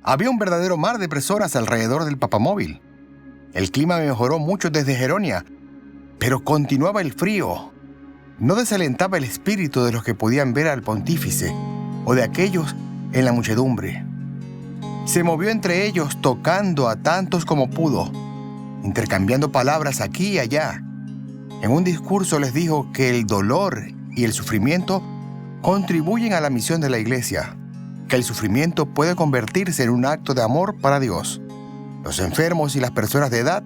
Había un verdadero mar de personas alrededor del papamóvil. El clima mejoró mucho desde Geronia, pero continuaba el frío. No desalentaba el espíritu de los que podían ver al pontífice o de aquellos en la muchedumbre. Se movió entre ellos tocando a tantos como pudo, intercambiando palabras aquí y allá. En un discurso les dijo que el dolor y el sufrimiento contribuyen a la misión de la Iglesia, que el sufrimiento puede convertirse en un acto de amor para Dios. Los enfermos y las personas de edad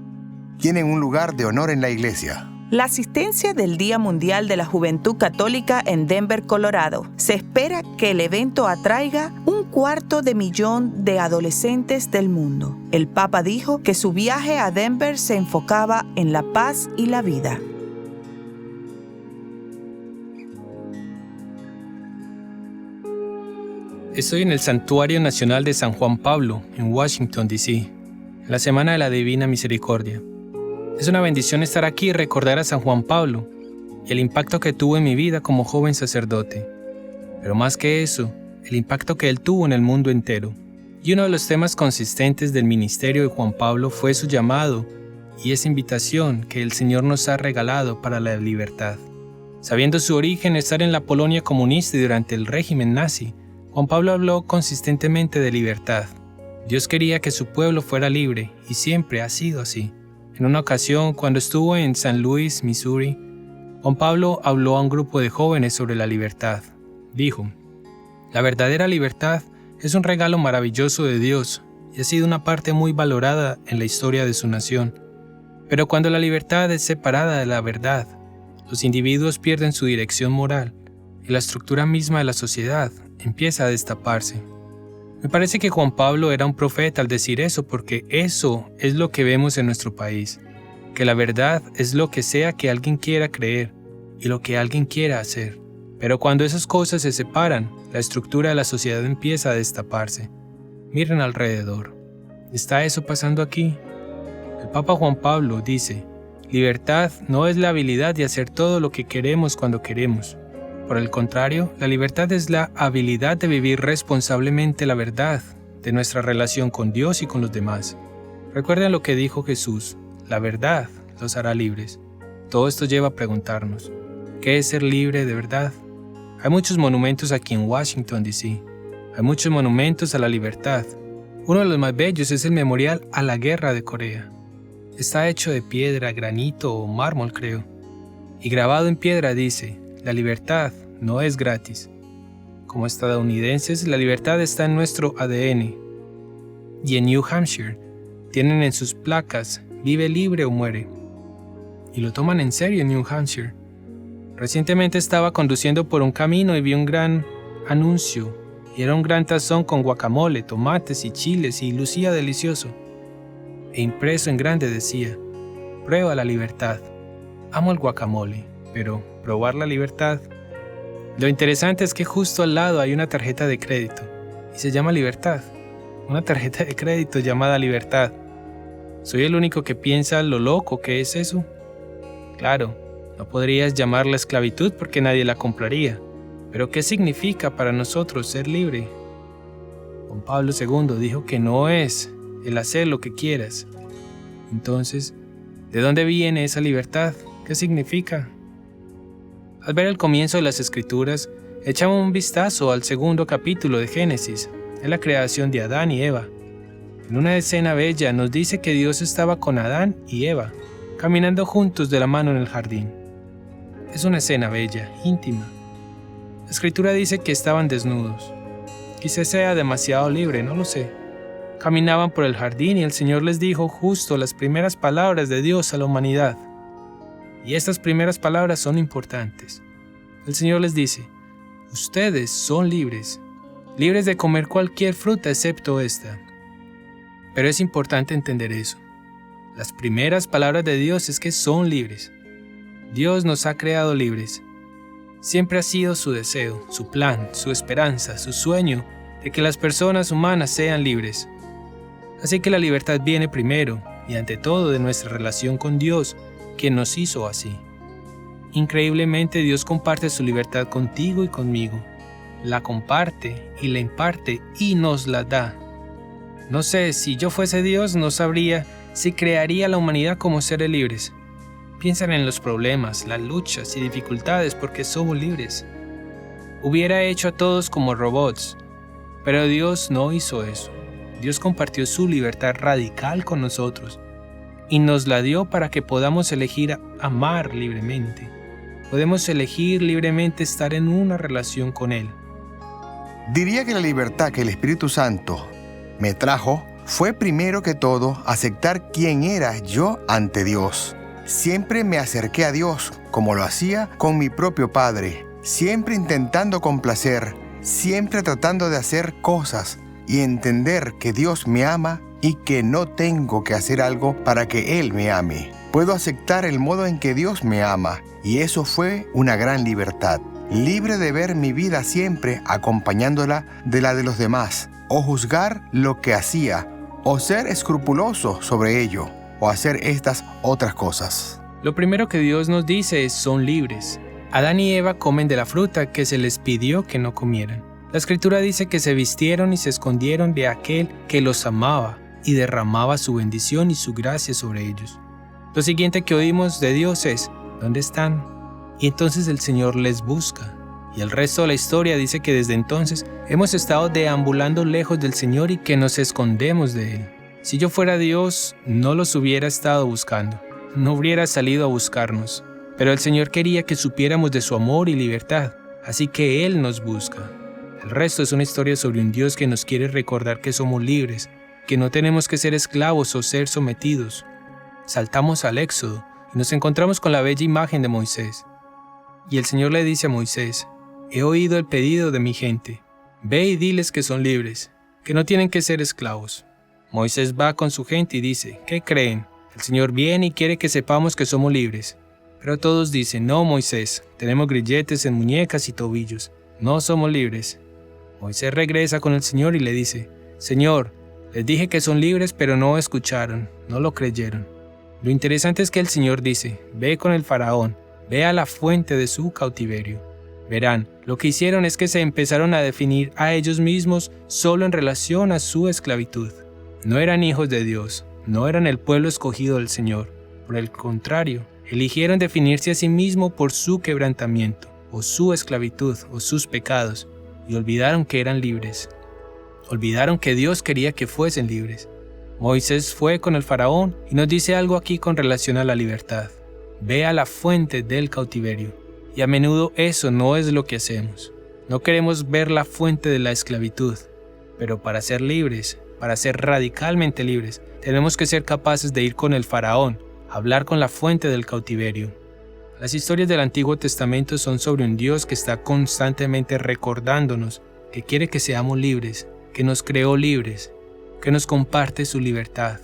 tienen un lugar de honor en la Iglesia. La asistencia del Día Mundial de la Juventud Católica en Denver, Colorado. Se espera que el evento atraiga 250,000 de adolescentes del mundo. El Papa dijo que su viaje a Denver se enfocaba en la paz y la vida. Estoy en el Santuario Nacional de San Juan Pablo, en Washington, D.C., en la Semana de la Divina Misericordia. Es una bendición estar aquí y recordar a San Juan Pablo y el impacto que tuvo en mi vida como joven sacerdote. Pero más que eso, el impacto que él tuvo en el mundo entero. Y uno de los temas consistentes del ministerio de Juan Pablo fue su llamado y esa invitación que el Señor nos ha regalado para la libertad. Sabiendo su origen estar en la Polonia comunista y durante el régimen nazi, Juan Pablo habló consistentemente de libertad. Dios quería que su pueblo fuera libre y siempre ha sido así. En una ocasión, cuando estuvo en San Luis, Missouri, Juan Pablo habló a un grupo de jóvenes sobre la libertad. Dijo: "La verdadera libertad es un regalo maravilloso de Dios y ha sido una parte muy valorada en la historia de su nación. Pero cuando la libertad es separada de la verdad, los individuos pierden su dirección moral y la estructura misma de la sociedad empieza a destaparse". Me parece que Juan Pablo era un profeta al decir eso, porque eso es lo que vemos en nuestro país, que la verdad es lo que sea que alguien quiera creer y lo que alguien quiera hacer. Pero cuando esas cosas se separan, la estructura de la sociedad empieza a destaparse. Miren alrededor. ¿Está eso pasando aquí? El Papa Juan Pablo dice: libertad no es la habilidad de hacer todo lo que queremos cuando queremos. Por el contrario, la libertad es la habilidad de vivir responsablemente la verdad de nuestra relación con Dios y con los demás. Recuerden lo que dijo Jesús: la verdad los hará libres. Todo esto lleva a preguntarnos: ¿qué es ser libre de verdad? Hay muchos monumentos aquí en Washington, D.C. Hay muchos monumentos a la libertad. Uno de los más bellos es el Memorial a la Guerra de Corea. Está hecho de piedra, granito o mármol, creo. Y grabado en piedra dice: la libertad no es gratis. Como estadounidenses, la libertad está en nuestro ADN. Y en New Hampshire tienen en sus placas: vive libre o muere. Y lo toman en serio en New Hampshire. Recientemente estaba conduciendo por un camino y vi un gran anuncio. Y era un gran tazón con guacamole, tomates y chiles y lucía delicioso. E impreso en grande decía: prueba la libertad. Amo el guacamole, pero ¿probar la libertad? Lo interesante es que justo al lado hay una tarjeta de crédito y se llama Libertad. Una tarjeta de crédito llamada Libertad. ¿Soy el único que piensa lo loco que es eso? Claro, no podrías llamarla esclavitud porque nadie la compraría. Pero ¿qué significa para nosotros ser libre? Juan Pablo II dijo que no es el hacer lo que quieras. Entonces, ¿de dónde viene esa libertad? ¿Qué significa? Al ver el comienzo de las Escrituras, echamos un vistazo al segundo capítulo de Génesis, es la creación de Adán y Eva. En una escena bella nos dice que Dios estaba con Adán y Eva, caminando juntos de la mano en el jardín. Es una escena bella, íntima. La Escritura dice que estaban desnudos. Quizás sea demasiado libre, no lo sé. Caminaban por el jardín y el Señor les dijo justo las primeras palabras de Dios a la humanidad. Y estas primeras palabras son importantes. El Señor les dice: ustedes son libres, libres de comer cualquier fruta excepto esta. Pero es importante entender eso. Las primeras palabras de Dios es que son libres. Dios nos ha creado libres. Siempre ha sido su deseo, su plan, su esperanza, su sueño de que las personas humanas sean libres. Así que la libertad viene primero y ante todo de nuestra relación con Dios, quien nos hizo así. Increíblemente, Dios comparte su libertad contigo y conmigo. La comparte y la imparte y nos la da. No sé, si yo fuese Dios, no sabría si crearía a la humanidad como seres libres. Piensan en los problemas, las luchas y dificultades porque somos libres. Hubiera hecho a todos como robots, pero Dios no hizo eso. Dios compartió su libertad radical con nosotros y nos la dio para que podamos elegir amar libremente. Podemos elegir libremente estar en una relación con Él. Diría que la libertad que el Espíritu Santo me trajo fue primero que todo aceptar quién era yo ante Dios. Siempre me acerqué a Dios como lo hacía con mi propio Padre, siempre intentando complacer, siempre tratando de hacer cosas y entender que Dios me ama y que no tengo que hacer algo para que Él me ame. Puedo aceptar el modo en que Dios me ama y eso fue una gran libertad. Libre de ver mi vida siempre acompañándola de la de los demás, o juzgar lo que hacía, o ser escrupuloso sobre ello, o hacer estas otras cosas. Lo primero que Dios nos dice es son libres. Adán y Eva comen de la fruta que se les pidió que no comieran. La Escritura dice que se vistieron y se escondieron de aquel que los amaba y derramaba su bendición y su gracia sobre ellos. Lo siguiente que oímos de Dios es, ¿dónde están? Y entonces el Señor les busca. Y el resto de la historia dice que desde entonces hemos estado deambulando lejos del Señor y que nos escondemos de Él. Si yo fuera Dios, no los hubiera estado buscando. No hubiera salido a buscarnos. Pero el Señor quería que supiéramos de su amor y libertad, así que Él nos busca. El resto es una historia sobre un Dios que nos quiere recordar que somos libres, que no tenemos que ser esclavos o ser sometidos. Saltamos al Éxodo y nos encontramos con la bella imagen de Moisés. Y el Señor le dice a Moisés, he oído el pedido de mi gente. Ve y diles que son libres, que no tienen que ser esclavos. Moisés va con su gente y dice, ¿qué creen? El Señor viene y quiere que sepamos que somos libres. Pero todos dicen, no Moisés, tenemos grilletes en muñecas y tobillos. No somos libres. Moisés regresa con el Señor y le dice, Señor, les dije que son libres pero no escucharon, no lo creyeron. Lo interesante es que el Señor dice, ve con el faraón. Ve a la fuente de su cautiverio. Verán, lo que hicieron es que se empezaron a definir a ellos mismos solo en relación a su esclavitud. No eran hijos de Dios, no eran el pueblo escogido del Señor. Por el contrario, eligieron definirse a sí mismos por su quebrantamiento, o su esclavitud, o sus pecados, y olvidaron que eran libres. Olvidaron que Dios quería que fuesen libres. Moisés fue con el faraón y nos dice algo aquí con relación a la libertad. Ve a la fuente del cautiverio. Y a menudo eso no es lo que hacemos. No queremos ver la fuente de la esclavitud. Pero para ser libres, para ser radicalmente libres, tenemos que ser capaces de ir con el faraón, hablar con la fuente del cautiverio. Las historias del Antiguo Testamento son sobre un Dios que está constantemente recordándonos que quiere que seamos libres, que nos creó libres, que nos comparte su libertad.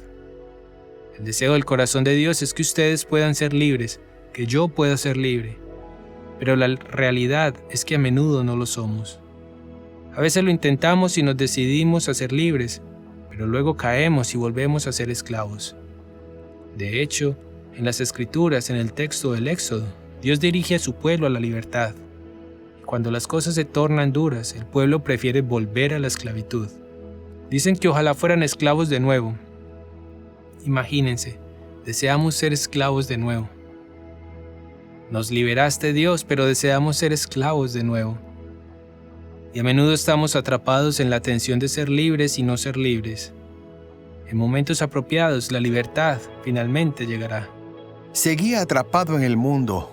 El deseo del corazón de Dios es que ustedes puedan ser libres, que yo pueda ser libre. Pero la realidad es que a menudo no lo somos. A veces lo intentamos y nos decidimos a ser libres, pero luego caemos y volvemos a ser esclavos. De hecho, en las Escrituras, en el texto del Éxodo, Dios dirige a su pueblo a la libertad. Y cuando las cosas se tornan duras, el pueblo prefiere volver a la esclavitud. Dicen que ojalá fueran esclavos de nuevo. Imagínense, deseamos ser esclavos de nuevo. Nos liberaste Dios, pero deseamos ser esclavos de nuevo. Y a menudo estamos atrapados en la tensión de ser libres y no ser libres. En momentos apropiados, la libertad finalmente llegará. Seguía atrapado en el mundo,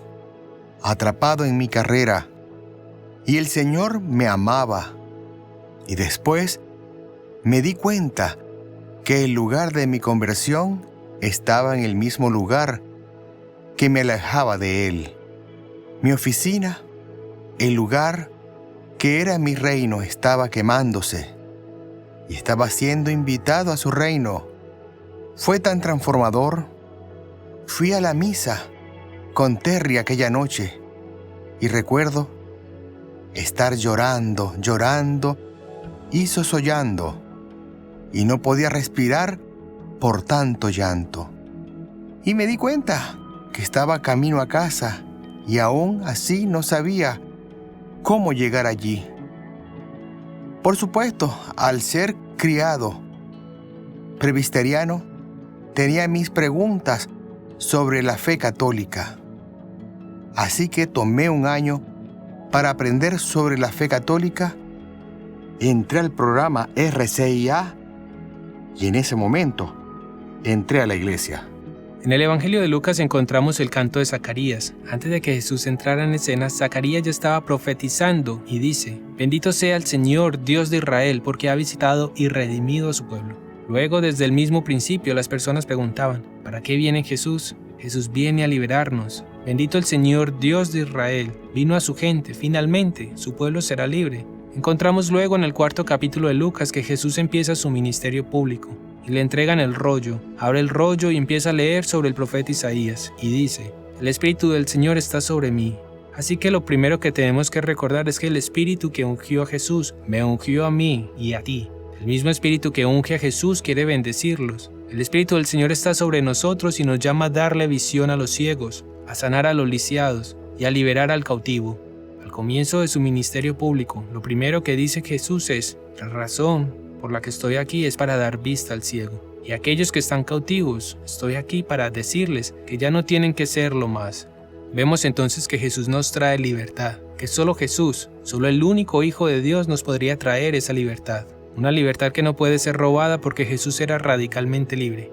atrapado en mi carrera, y el Señor me amaba. Y después me di cuenta que el lugar de mi conversión estaba en el mismo lugar que me alejaba de Él. Mi oficina, el lugar que era mi reino, estaba quemándose y estaba siendo invitado a su reino. Fue tan transformador. Fui a la misa con Terry aquella noche y recuerdo estar llorando y sollozando, y no podía respirar por tanto llanto. Y me di cuenta que estaba camino a casa y aún así no sabía cómo llegar allí. Por supuesto, al ser criado presbiteriano, tenía mis preguntas sobre la fe católica. Así que tomé un año para aprender sobre la fe católica. Entré al programa RCIA y en ese momento entré a la iglesia. En el Evangelio de Lucas encontramos el canto de Zacarías. Antes de que Jesús entrara en escena, Zacarías ya estaba profetizando y dice: «Bendito sea el Señor, Dios de Israel, porque ha visitado y redimido a su pueblo». Luego, desde el mismo principio, las personas preguntaban: ¿para qué viene Jesús? Jesús viene a liberarnos. Bendito el Señor, Dios de Israel, vino a su gente, finalmente, su pueblo será libre. Encontramos luego en el 4º capítulo de Lucas que Jesús empieza su ministerio público. Y le entregan el rollo, abre el rollo y empieza a leer sobre el profeta Isaías, y dice: «El Espíritu del Señor está sobre mí». Así que lo primero que tenemos que recordar es que el Espíritu que ungió a Jesús, me ungió a mí y a ti. El mismo Espíritu que unge a Jesús quiere bendecirlos. El Espíritu del Señor está sobre nosotros y nos llama a darle visión a los ciegos, a sanar a los lisiados y a liberar al cautivo. Al comienzo de su ministerio público, lo primero que dice Jesús es: «La razón por la que estoy aquí es para dar vista al ciego. Y a aquellos que están cautivos, estoy aquí para decirles que ya no tienen que serlo más». Vemos entonces que Jesús nos trae libertad, que solo Jesús, solo el único Hijo de Dios nos podría traer esa libertad. Una libertad que no puede ser robada porque Jesús era radicalmente libre.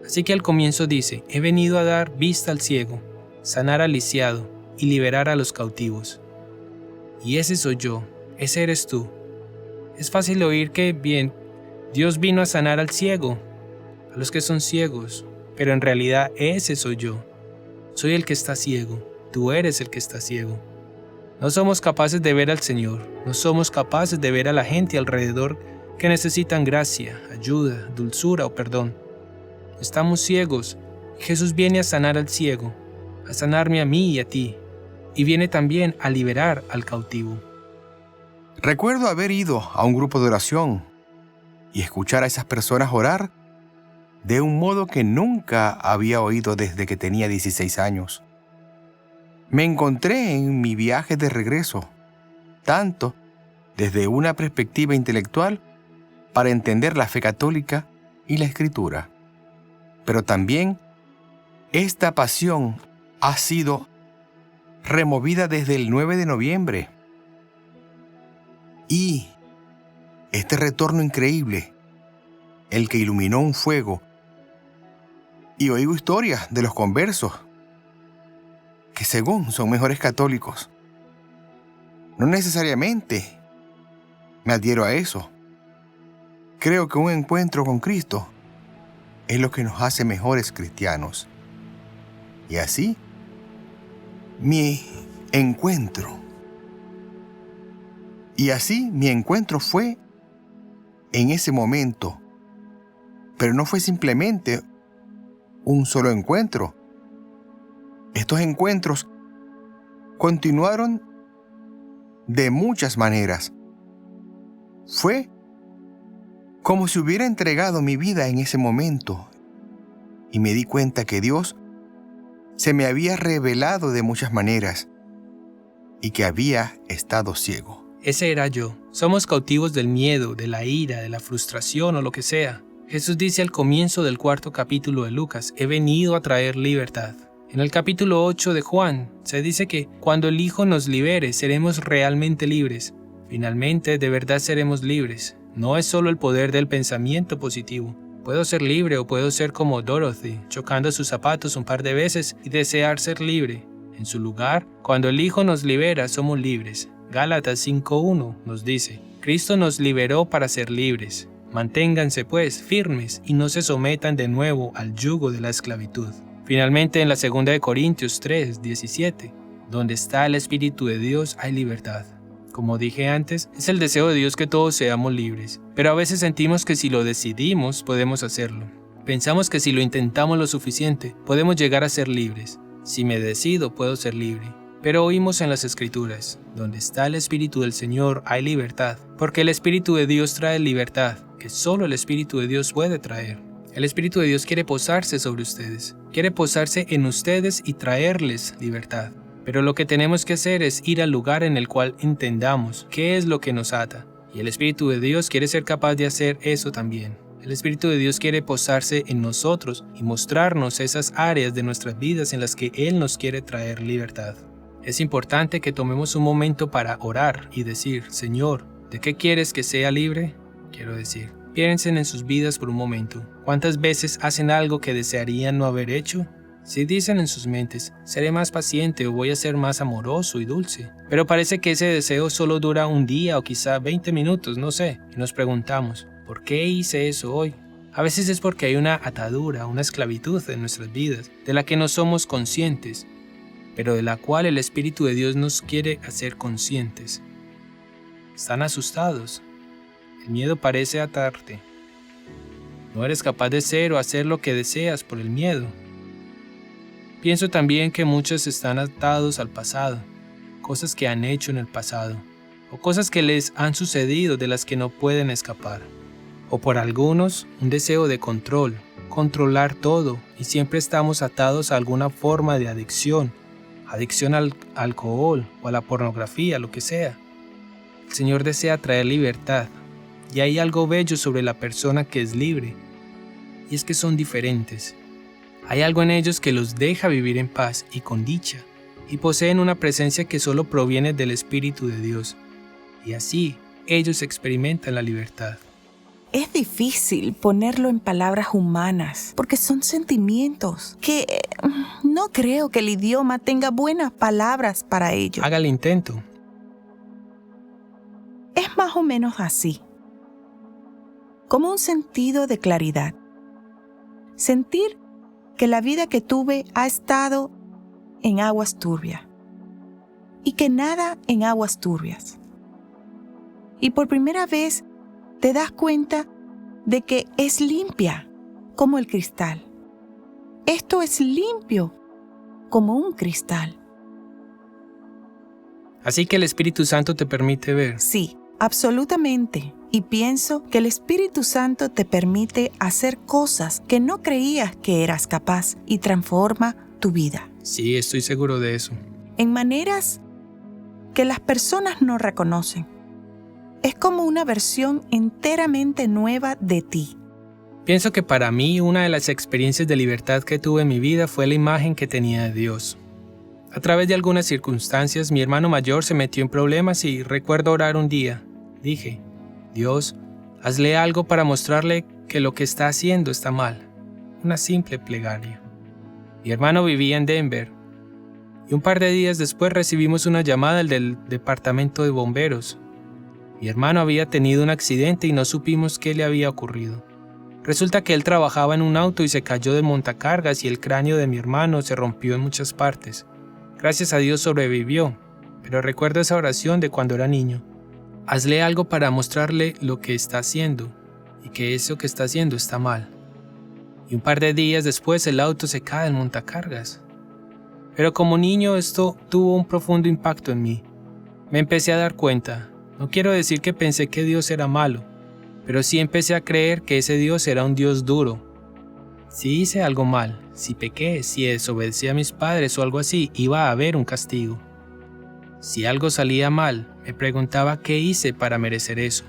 Así que al comienzo dice: «He venido a dar vista al ciego, sanar al lisiado y liberar a los cautivos». Y ese soy yo, ese eres tú. Es fácil oír que, bien, Dios vino a sanar al ciego, a los que son ciegos, pero en realidad ese soy yo. Soy el que está ciego, tú eres el que está ciego. No somos capaces de ver al Señor, no somos capaces de ver a la gente alrededor que necesitan gracia, ayuda, dulzura o perdón. Estamos ciegos y Jesús viene a sanar al ciego, a sanarme a mí y a ti, y viene también a liberar al cautivo. Recuerdo haber ido a un grupo de oración y escuchar a esas personas orar de un modo que nunca había oído desde que tenía 16 años. Me encontré en mi viaje de regreso, tanto desde una perspectiva intelectual para entender la fe católica y la Escritura, pero también esta pasión ha sido removida desde el 9 de noviembre. Y este retorno increíble, el que iluminó un fuego, y oigo historias de los conversos, que según son mejores católicos. No necesariamente me adhiero a eso. Creo que un encuentro con Cristo es lo que nos hace mejores cristianos. Y así, mi encuentro fue en ese momento, pero no fue simplemente un solo encuentro. Estos encuentros continuaron de muchas maneras. Fue como si hubiera entregado mi vida en ese momento y me di cuenta que Dios se me había revelado de muchas maneras y que había estado ciego. Ese era yo. Somos cautivos del miedo, de la ira, de la frustración o lo que sea. Jesús dice al comienzo del 4º capítulo de Lucas: «He venido a traer libertad». En el capítulo 8 de Juan se dice que cuando el Hijo nos libere, seremos realmente libres. Finalmente, de verdad seremos libres. No es solo el poder del pensamiento positivo. Puedo ser libre o puedo ser como Dorothy, chocando sus zapatos un par de veces y desear ser libre. En su lugar, cuando el Hijo nos libera, somos libres. Gálatas 5:1 nos dice: «Cristo nos liberó para ser libres. Manténganse pues firmes y no se sometan de nuevo al yugo de la esclavitud». Finalmente, en la 2 de Corintios 3:17, donde está el Espíritu de Dios hay libertad. Como dije antes, es el deseo de Dios que todos seamos libres, pero a veces sentimos que si lo decidimos podemos hacerlo. Pensamos que si lo intentamos lo suficiente, podemos llegar a ser libres. Si me decido, puedo ser libre. Pero oímos en las Escrituras: donde está el Espíritu del Señor hay libertad, porque el Espíritu de Dios trae libertad, que solo el Espíritu de Dios puede traer. El Espíritu de Dios quiere posarse sobre ustedes, quiere posarse en ustedes y traerles libertad. Pero lo que tenemos que hacer es ir al lugar en el cual entendamos qué es lo que nos ata. Y el Espíritu de Dios quiere ser capaz de hacer eso también. El Espíritu de Dios quiere posarse en nosotros y mostrarnos esas áreas de nuestras vidas en las que Él nos quiere traer libertad. Es importante que tomemos un momento para orar y decir, Señor, ¿de qué quieres que sea libre? Quiero decir, piensen en sus vidas por un momento. ¿Cuántas veces hacen algo que desearían no haber hecho? Si dicen en sus mentes, seré más paciente o voy a ser más amoroso y dulce, pero parece que ese deseo solo dura un día o quizá 20 minutos, no sé, y nos preguntamos, ¿por qué hice eso hoy? A veces es porque hay una atadura, una esclavitud en nuestras vidas, de la que no somos conscientes, pero de la cual el Espíritu de Dios nos quiere hacer conscientes. Están asustados. El miedo parece atarte. No eres capaz de ser o hacer lo que deseas por el miedo. Pienso también que muchos están atados al pasado, cosas que han hecho en el pasado, o cosas que les han sucedido de las que no pueden escapar. O por algunos, un deseo de control, controlar todo, y siempre estamos atados a alguna forma de adicción al alcohol o a la pornografía, lo que sea. El Señor desea traer libertad, y hay algo bello sobre la persona que es libre, y es que son diferentes. Hay algo en ellos que los deja vivir en paz y con dicha, y poseen una presencia que solo proviene del Espíritu de Dios, y así ellos experimentan la libertad. Es difícil ponerlo en palabras humanas, porque son sentimientos que no creo que el idioma tenga buenas palabras para ello. Haga el intento. Es más o menos así, como un sentido de claridad. Sentir que la vida que tuve ha estado en aguas turbias y que nada en aguas turbias. Y por primera vez te das cuenta de que es limpia como el cristal. Esto es limpio como un cristal. Así que el Espíritu Santo te permite ver. Sí, absolutamente. Y pienso que el Espíritu Santo te permite hacer cosas que no creías que eras capaz y transforma tu vida. Sí, estoy seguro de eso. En maneras que las personas no reconocen. Es como una versión enteramente nueva de ti. Pienso que para mí una de las experiencias de libertad que tuve en mi vida fue la imagen que tenía de Dios. A través de algunas circunstancias, mi hermano mayor se metió en problemas y recuerdo orar un día. Dije, Dios, hazle algo para mostrarle que lo que está haciendo está mal. Una simple plegaria. Mi hermano vivía en Denver y un par de días después recibimos una llamada del departamento de bomberos. Mi hermano había tenido un accidente y no supimos qué le había ocurrido. Resulta que él trabajaba en un auto y se cayó del montacargas y el cráneo de mi hermano se rompió en muchas partes. Gracias a Dios sobrevivió, pero recuerdo esa oración de cuando era niño. Hazle algo para mostrarle lo que está haciendo y que eso que está haciendo está mal. Y un par de días después el auto se cae del montacargas. Pero como niño esto tuvo un profundo impacto en mí. Me empecé a dar cuenta. No quiero decir que pensé que Dios era malo, pero sí empecé a creer que ese Dios era un Dios duro. Si hice algo mal, si pequé, si desobedecí a mis padres o algo así, iba a haber un castigo. Si algo salía mal, me preguntaba qué hice para merecer eso.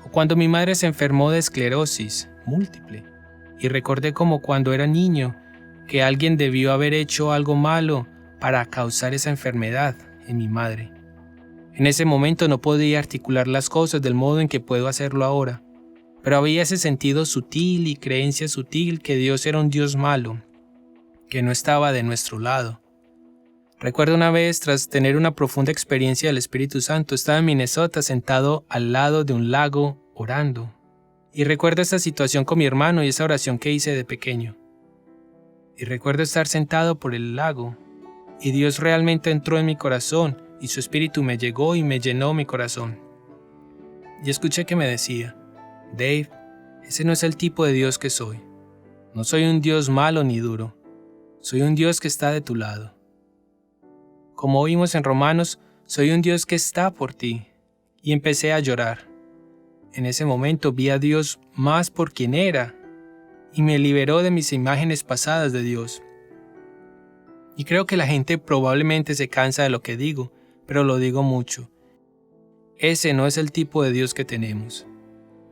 O cuando mi madre se enfermó de esclerosis múltiple, y recordé como cuando era niño, que alguien debió haber hecho algo malo para causar esa enfermedad en mi madre. En ese momento no podía articular las cosas del modo en que puedo hacerlo ahora, pero había ese sentido sutil y creencia sutil que Dios era un Dios malo, que no estaba de nuestro lado. Recuerdo una vez, tras tener una profunda experiencia del Espíritu Santo, estaba en Minnesota sentado al lado de un lago orando. Y recuerdo esta situación con mi hermano y esa oración que hice de pequeño. Y recuerdo estar sentado por el lago, y Dios realmente entró en mi corazón, y su Espíritu me llegó y me llenó mi corazón. Y escuché que me decía, Dave, ese no es el tipo de Dios que soy. No soy un Dios malo ni duro. Soy un Dios que está de tu lado. Como oímos en Romanos, soy un Dios que está por ti. Y empecé a llorar. En ese momento vi a Dios más por quien era y me liberó de mis imágenes pasadas de Dios. Y creo que la gente probablemente se cansa de lo que digo, pero lo digo mucho. Ese no es el tipo de Dios que tenemos.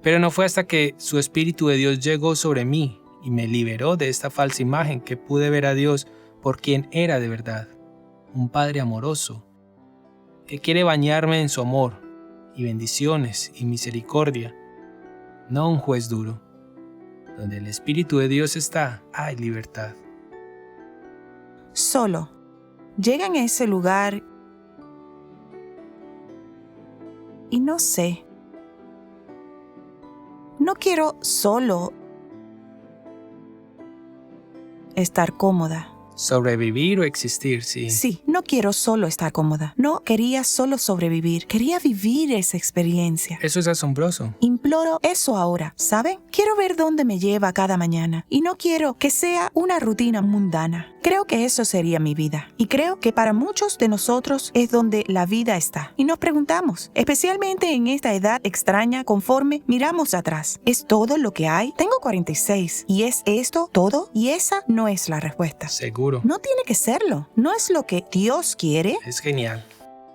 Pero no fue hasta que su Espíritu de Dios llegó sobre mí y me liberó de esta falsa imagen que pude ver a Dios por quien era de verdad, un Padre amoroso, que quiere bañarme en su amor y bendiciones y misericordia, no un juez duro. Donde el Espíritu de Dios está, hay libertad. Solo. Llegan a ese lugar y no sé. No quiero solo estar cómoda. Sobrevivir o existir, sí. Sí, no quiero solo estar cómoda. No quería solo sobrevivir. Quería vivir esa experiencia. Eso es asombroso. Imploro eso ahora, ¿saben? Quiero ver dónde me lleva cada mañana y no quiero que sea una rutina mundana. Creo que eso sería mi vida y creo que para muchos de nosotros es donde la vida está. Y nos preguntamos, especialmente en esta edad extraña conforme miramos atrás, ¿es todo lo que hay? Tengo 46 y ¿es esto todo? Y esa no es la respuesta. Seguro. No tiene que serlo. ¿No es lo que Dios quiere? Es genial.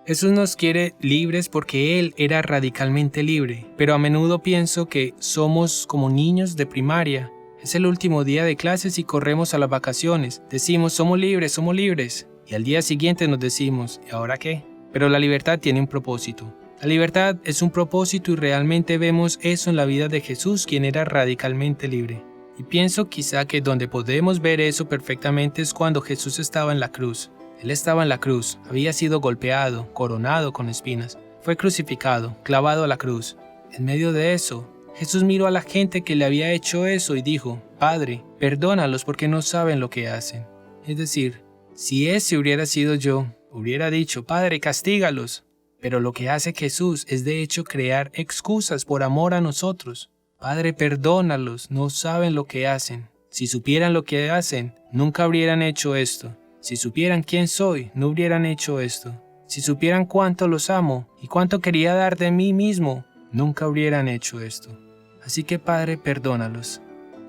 Jesús nos quiere libres porque Él era radicalmente libre, pero a menudo pienso que somos como niños de primaria. Es el último día de clases y corremos a las vacaciones. Decimos, somos libres, y al día siguiente nos decimos, ¿y ahora qué? Pero la libertad tiene un propósito. La libertad es un propósito y realmente vemos eso en la vida de Jesús, quien era radicalmente libre. Y pienso quizá que donde podemos ver eso perfectamente es cuando Jesús estaba en la cruz. Él estaba en la cruz, había sido golpeado, coronado con espinas, fue crucificado, clavado a la cruz. En medio de eso, Jesús miró a la gente que le había hecho eso y dijo, Padre, perdónalos porque no saben lo que hacen. Es decir, si ese hubiera sido yo, hubiera dicho, Padre, castígalos. Pero lo que hace Jesús es de hecho crear excusas por amor a nosotros. Padre, perdónalos, no saben lo que hacen. Si supieran lo que hacen, nunca habrían hecho esto. Si supieran quién soy, no hubieran hecho esto. Si supieran cuánto los amo y cuánto quería dar de mí mismo, nunca hubieran hecho esto. Así que Padre, perdónalos.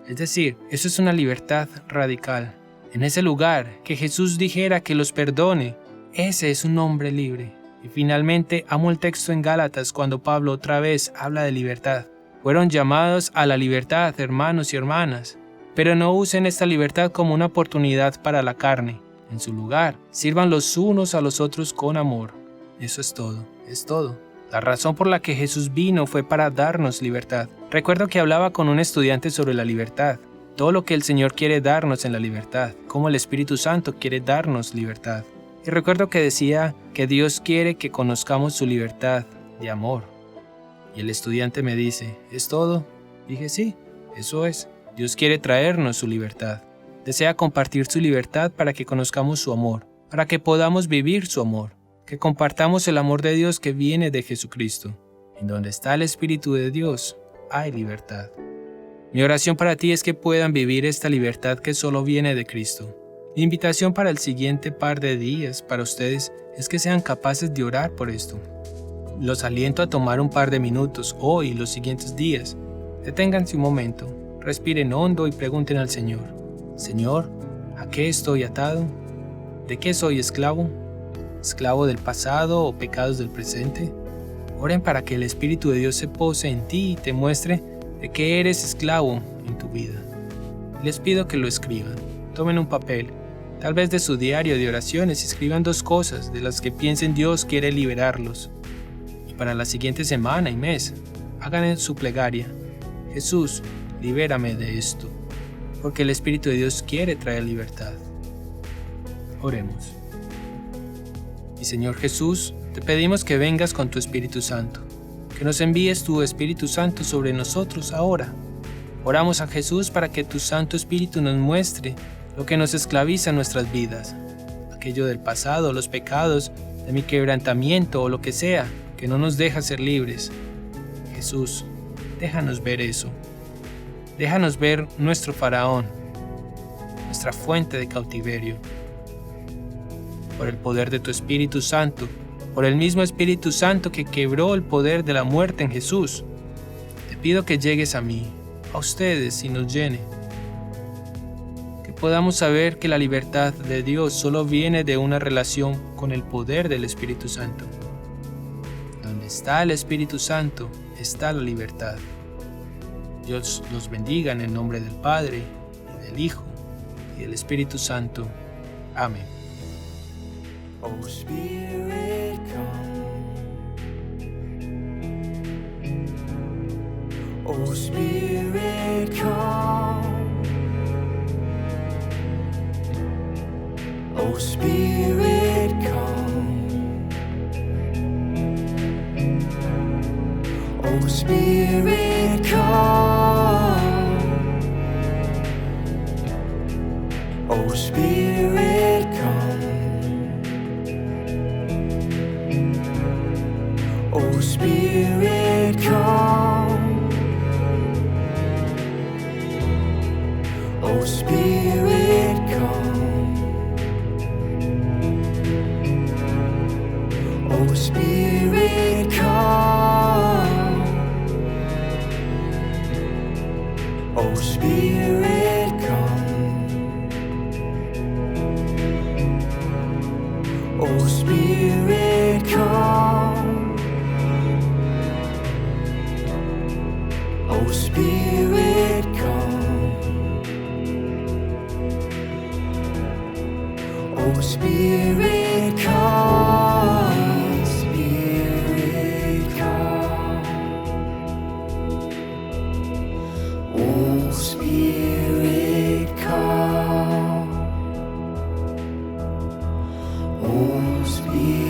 Es decir, eso es una libertad radical. En ese lugar, que Jesús dijera que los perdone, ese es un hombre libre. Y finalmente, amo el texto en Gálatas cuando Pablo otra vez habla de libertad. Fueron llamados a la libertad, hermanos y hermanas. Pero no usen esta libertad como una oportunidad para la carne. En su lugar, sirvan los unos a los otros con amor. Eso es todo, es todo. La razón por la que Jesús vino fue para darnos libertad. Recuerdo que hablaba con un estudiante sobre la libertad. Todo lo que el Señor quiere darnos en la libertad, como el Espíritu Santo quiere darnos libertad. Y recuerdo que decía que Dios quiere que conozcamos su libertad de amor. Y el estudiante me dice, ¿es todo? Dije, sí, eso es. Dios quiere traernos su libertad. Desea compartir su libertad para que conozcamos su amor, para que podamos vivir su amor, que compartamos el amor de Dios que viene de Jesucristo. En donde está el Espíritu de Dios, hay libertad. Mi oración para ti es que puedan vivir esta libertad que solo viene de Cristo. Mi invitación para el siguiente par de días para ustedes es que sean capaces de orar por esto. Los aliento a tomar un par de minutos hoy y los siguientes días. Deténganse un momento, respiren hondo y pregunten al Señor, Señor, ¿a qué estoy atado? ¿De qué soy esclavo? ¿Esclavo del pasado o pecados del presente? Oren para que el Espíritu de Dios se pose en ti y te muestre de qué eres esclavo en tu vida. Les pido que lo escriban. Tomen un papel, tal vez de su diario de oraciones, y escriban 2 cosas de las que piensen Dios quiere liberarlos. Y para la siguiente semana y mes, hagan su plegaria. Jesús, libérame de esto, porque el Espíritu de Dios quiere traer libertad. Oremos. Y Señor Jesús, te pedimos que vengas con tu Espíritu Santo, que nos envíes tu Espíritu Santo sobre nosotros ahora. Oramos a Jesús para que tu Santo Espíritu nos muestre lo que nos esclaviza en nuestras vidas, aquello del pasado, los pecados, de mi quebrantamiento o lo que sea, que no nos deja ser libres. Jesús, déjanos ver eso. Déjanos ver nuestro faraón, nuestra fuente de cautiverio. Por el poder de tu Espíritu Santo, por el mismo Espíritu Santo que quebró el poder de la muerte en Jesús, te pido que llegues a mí, a ustedes y nos llene. Que podamos saber que la libertad de Dios solo viene de una relación con el poder del Espíritu Santo. Donde está el Espíritu Santo, está la libertad. Dios los bendiga en el nombre del Padre, y del Hijo, y del Espíritu Santo. Amén. Oh Spirit, come. Oh Spirit, come. Oh Spirit, come. Oh Spirit, come. Oh Spirit, come. Oh Spirit, come. Oh Spirit, come. Oh Spirit, come. Oh Spirit, come. Oh Spirit, come. Oh Spirit, come. Oh Spirit, come. Spirit, come. Oh Spirit, come. Oh Spirit.